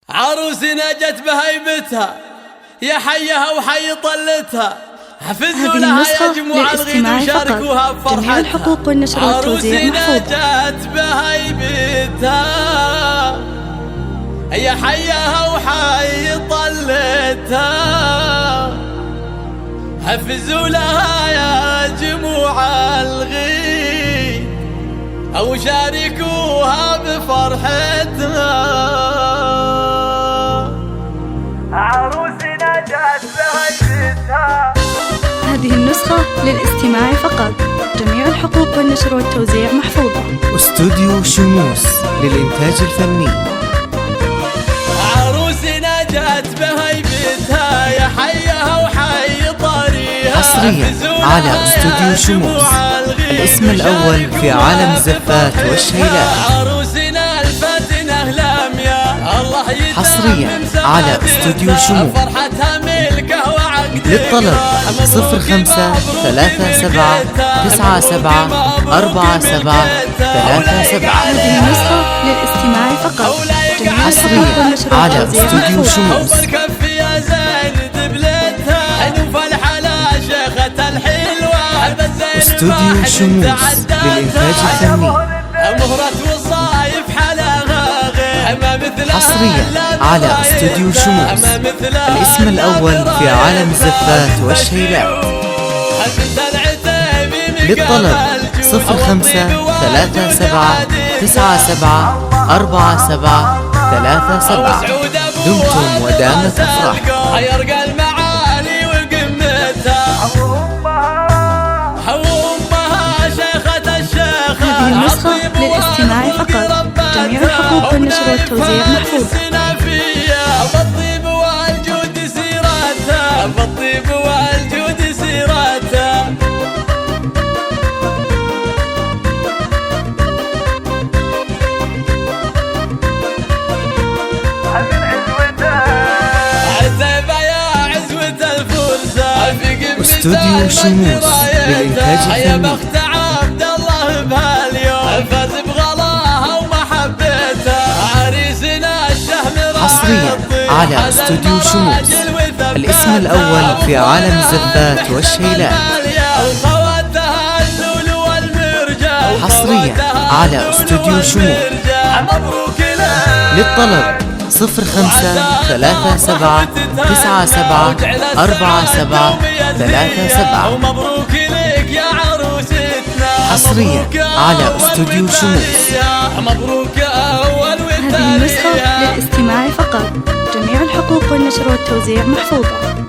عروسنا جت بهيبتها يا حيها وحي طلتها، حفزوا هذه لها النسخة يا جموع الغيد وشاركوها بفرحتها. جميع الحقوق والنشر والتوزيع محفوظة. عروسنا جت بهيبتها يا حيها وحي طلتها، حفزوا لها يا جموع الغيد أو شاركوها بفرحتها. عروسنا جات بهيبتها. هذه النسخة للاستماع فقط، جميع الحقوق والنشر والتوزيع محفوظة. استوديو شموس للإنتاج الفني. عروسنا جات بهيبتها يا حيها وحي طريها، حصريا على استوديو شموس، الاسم الأول في عالم الزفات والشيلات. عروسنا الفاتنة لامية الله حصريا على استوديو شموس. فرحتها ملكه وعقد. للطلب 05-3797-4737. هذه النسخة للاستماع فقط، جميع الحقوق حصريا والنشر على والتوزيع استوديو محفوظة. شموس. الكف يا زين دبلتها حنوف الحلا شيخة الحلوة. استوديو شموس للإنتاج الفني. مهرة وصايف حلاها غير ما مثلها. حصريا على استوديو شموس، الاسم الأول في عالم الزفات والشيلات. للطلب 05-3797-4737. دمتم ودامت أفراحكم. يرقى المعالي وقمتها وأمها شيخة الشيخة. هذه النسخة للاستماع فقط، جميع الحقوق والنشر والتوزيع محفوظة. بالطيب والجود سيرتها، بالطيب والجود سيرتها. عتبة يا عزوة الفرسة في قمة استوديو شموس للإنتاج يا الفني. بخت عبد الله بهاليوم فاز بغلاها ومحبتها. عريسنا الشهم حصريا على استوديو شموس، الاسم الأول في عالم الزفات والشيلات. حصريا على استوديو شموس. للطلب 05-3797-4737. ومبروك لك يا عروستنا. حصريا على استوديو شموس. مبروك أول هذه النسخة للاستماع فقط، جميع الحقوق والنشر والتوزيع محفوظة.